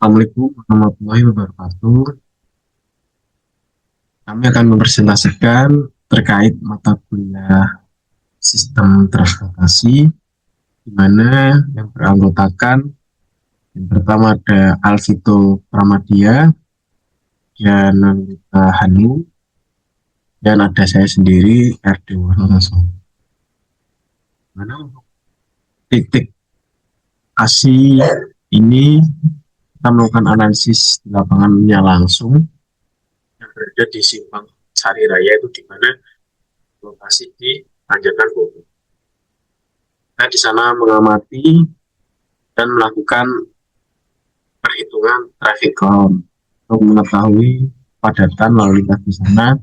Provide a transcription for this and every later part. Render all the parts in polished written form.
Assalamualaikum warahmatullahi wabarakatuh. Kami akan mempresentasikan terkait mata kuliah sistem transportasi, di mana yang beranggotakan yang pertama ada Alvito Pramadya dan Nandita Hanu, dan ada saya sendiri RD Warnoso. Mana untuk titik kasih ini kita melakukan analisis di lapangannya langsung yang berada di Simpang Sari Raya, itu di mana lokasi di Tanjakan Bogor. Saya di sana mengamati dan melakukan perhitungan traffic count untuk mengetahui padatan lalu lintas di sana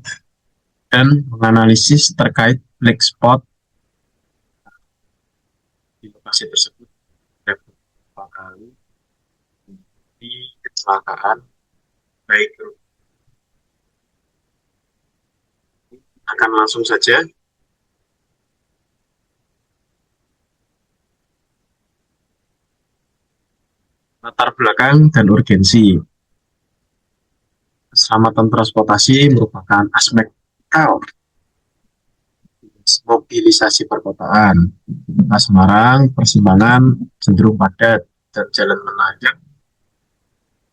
dan menganalisis terkait black spot di lokasi tersebut. Ada beberapa kali di kecelakaan, baik akan langsung saja latar belakang dan urgensi. Keselamatan transportasi merupakan aspek vital mobilisasi perkotaan. Kota Semarang, Persimpangan cenderung padat dan jalan menanjak,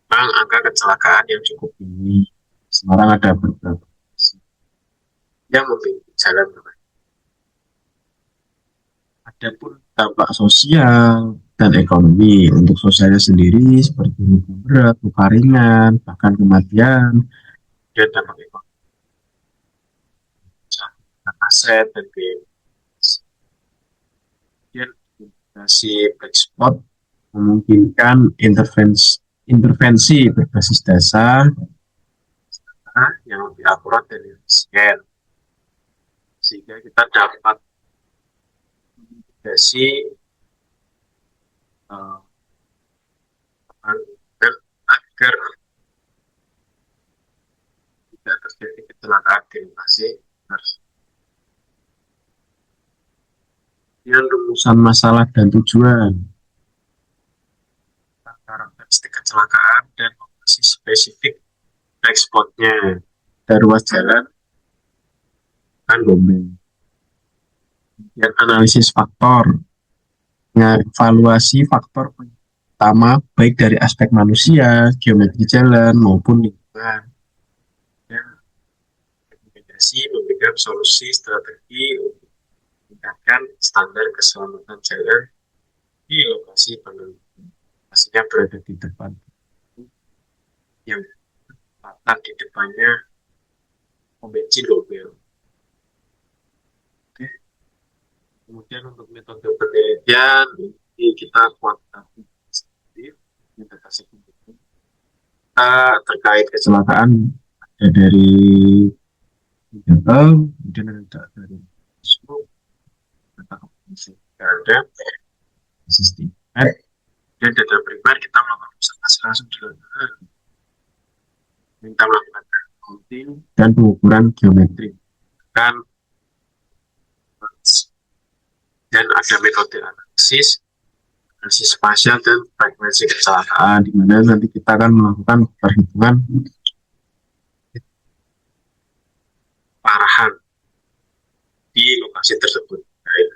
memang angka kecelakaan yang cukup tinggi. Semarang ada beberapa yang memiliki jalan. Adapun dampak sosial dan ekonomi, untuk sosialnya sendiri seperti luka berat, luka ringan, bahkan kematian, dan dampak ekonomi, aset dan biaya. Kemudian investasi black spot memungkinkan intervensi berbasis data yang lebih akurat dan efisien, sehingga kita dapat mitigasi uh, agar tidak terjadi kecelakaan di lokasi. Dengan rumusan masalah dan tujuan, karakteristik kecelakaan, dan lokasi spesifik black spotnya, dan ruas jalan kan gombeng. Dan analisis faktor, evaluasi faktor utama baik dari aspek manusia, geometri jalan maupun lingkungan, dan rekomendasi memberikan solusi strategi untuk meningkatkan standar keselamatan jalan di lokasi penelitian. Pastinya berada di depan, yang letak di depannya pom bensin mobil. Oke. Kemudian untuk metode penelitian ini kita kuantitatif, kita terkait kecelakaan ada dari data, kemudian ada dari Facebook, data kepolisian, ada sistem, dan data primer kita melakukan observasi langsung di lapangan, minta melakukan counting dan pengukuran geometri kan, dan ada metode analisis spasial dan frekuensi kecelakaan, di mana nanti kita akan melakukan perhitungan parahan di lokasi tersebut. Baik,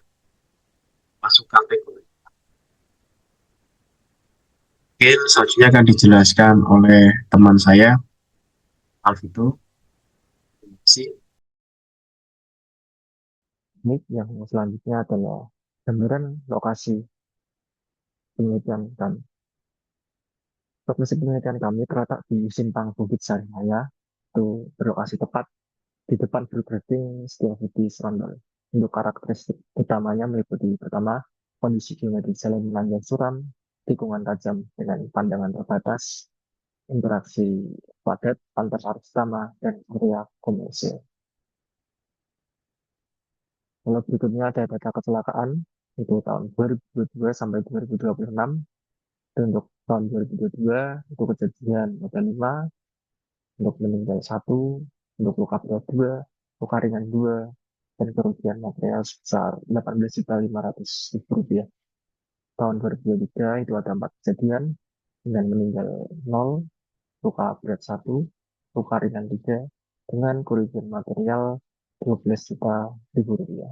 masuk kategori. Mungkin selanjutnya akan dijelaskan oleh teman saya, Alvito. Terima kasih. Ini yang selanjutnya adalah gambaran lokasi penelitian kami. Lokasi penelitian kami terletak di Simpang Bukit Sarinaya, itu berlokasi tepat di depan Burger King Setiabudi Serondol. Untuk karakteristik utamanya meliputi pertama, kondisi geometri jalan yang suram, tikungan tajam dengan pandangan terbatas, interaksi padat antar arus utama, dan area komersil. Kalau berikutnya ada data kecelakaan, itu tahun 2022 sampai 2026. Dan untuk tahun 2022, itu kejadian ada 5, untuk meninggal 1, untuk luka berat 2, luka ringan 2, dan kerugian material sebesar 18.500.000 rupiah. Tahun 2023 itu ada 4 kejadian, dengan meninggal 0, luka berat 1, luka ringan 3, dengan kerugian material 12 juta ribu rupiah.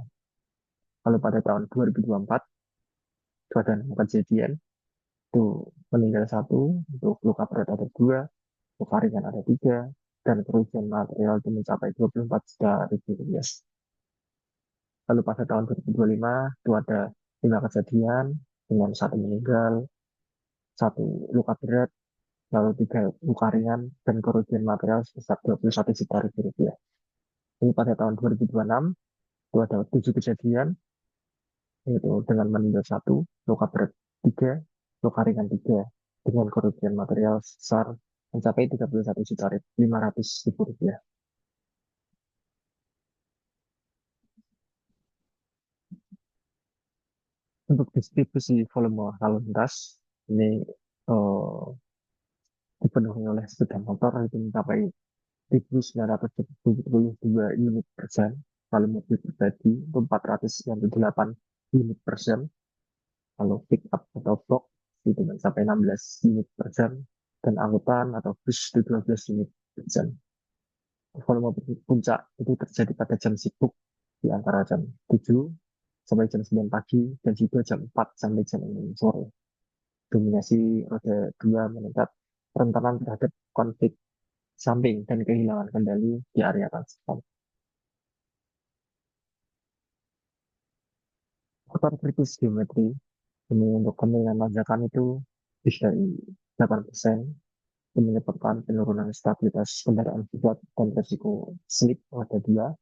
Lalu pada tahun 2024, itu ada 6 kejadian, itu meninggal 1, untuk luka berat ada 2, luka ringan ada 3, dan kerugian material itu mencapai 24 juta ribu rupiah. Lalu pada tahun 2025, itu ada 5 kejadian dengan 1 meninggal, 1 luka berat, lalu 3 luka ringan, dan kerugian material sebesar 21 juta rupiah. Ini pada tahun 2026, itu ada 7 kejadian, yaitu dengan meninggal 1, luka berat 3, luka ringan 3, dengan kerugian material sebesar mencapai 31.500.000 rupiah. Untuk distribusi volume lalu lintas, ini eh, dipenuhi oleh sepeda motor itu mencapai 1.972 unit per jam, lalu mobil pribadi itu 498 unit per jam, lalu pick up atau box itu mencapai 16 unit per jam, dan angkutan atau bus itu 12 unit per jam. Volume puncak itu terjadi pada jam sibuk di antara jam 7 sampai jam 9 pagi dan juga jam 4 sampai jam 6 sore. Dominasi roda 2 meningkat, rentanan terhadap konflik samping dan kehilangan kendali di area transport. Faktor kritis geometri ini untuk kemiringan tanjakan itu lebih dari 8%, yang menyebabkan penurunan stabilitas kendaraan berat dan resiko slip roda 2,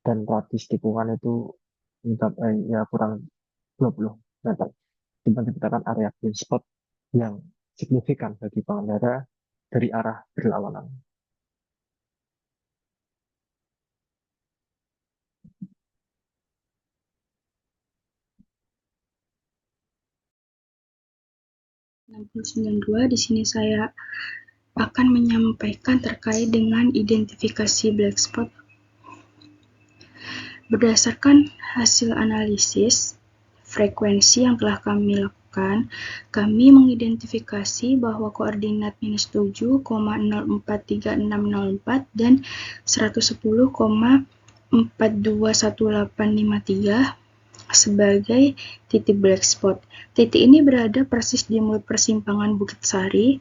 dan radius tikungan itu mencapai ya kurang 20 meter. Itu menciptakan area blind spot yang signifikan bagi pengendara dari arah berlawanan. Di sini saya akan menyampaikan terkait dengan identifikasi black spot. Berdasarkan hasil analisis frekuensi yang telah kami lakukan, kami mengidentifikasi bahwa koordinat -7,043604 dan 110,421853 sebagai titik black spot. Titik ini berada persis di mulut persimpangan Bukit Sari,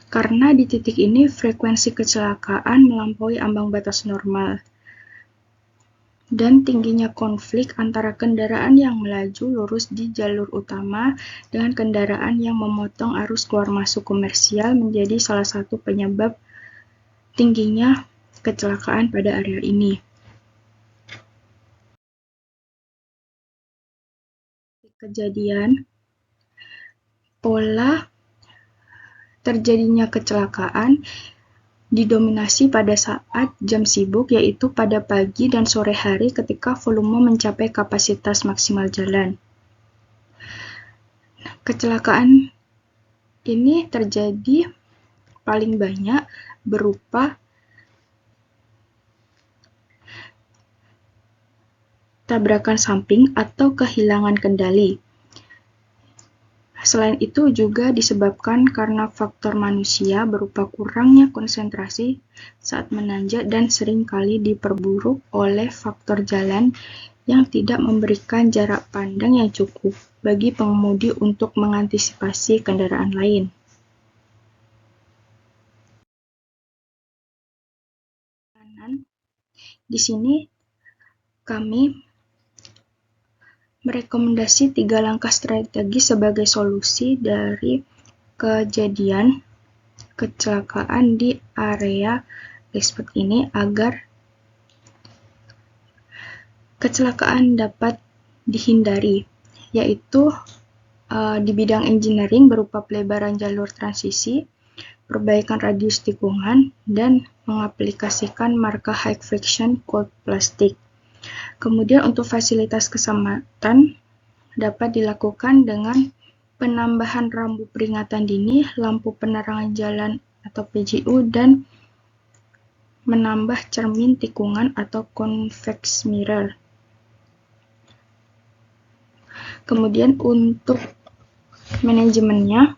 karena di titik ini frekuensi kecelakaan melampaui ambang batas normal, dan tingginya konflik antara kendaraan yang melaju lurus di jalur utama dengan kendaraan yang memotong arus keluar masuk komersial menjadi salah satu penyebab tingginya kecelakaan pada area ini. Kejadian pola terjadinya kecelakaan didominasi pada saat jam sibuk, yaitu pada pagi dan sore hari ketika volume mencapai kapasitas maksimal jalan. Kecelakaan ini terjadi paling banyak berupa tabrakan samping atau kehilangan kendali. Selain itu juga disebabkan karena faktor manusia berupa kurangnya konsentrasi saat menanjak dan seringkali diperburuk oleh faktor jalan yang tidak memberikan jarak pandang yang cukup bagi pengemudi untuk mengantisipasi kendaraan lain. Di sini kami merekomendasi 3 langkah strategi sebagai solusi dari kejadian kecelakaan di area black spot ini agar kecelakaan dapat dihindari, yaitu di bidang engineering berupa pelebaran jalur transisi, perbaikan radius tikungan, dan mengaplikasikan marka high friction cold plastic. Kemudian untuk fasilitas keselamatan dapat dilakukan dengan penambahan rambu peringatan dini, lampu penerangan jalan atau PJU, dan menambah cermin tikungan atau convex mirror. Kemudian untuk Manajemennya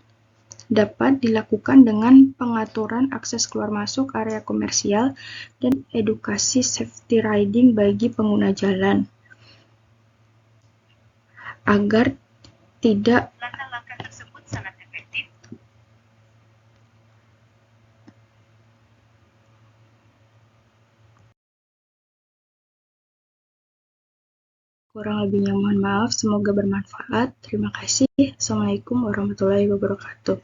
dapat dilakukan dengan pengaturan akses keluar masuk area komersial dan edukasi safety riding bagi pengguna jalan, agar tidak Langkah-langkah tersebut sangat efektif. kurang lebihnya mohon maaf, semoga bermanfaat. Terima kasih. Assalamualaikum warahmatullahi wabarakatuh.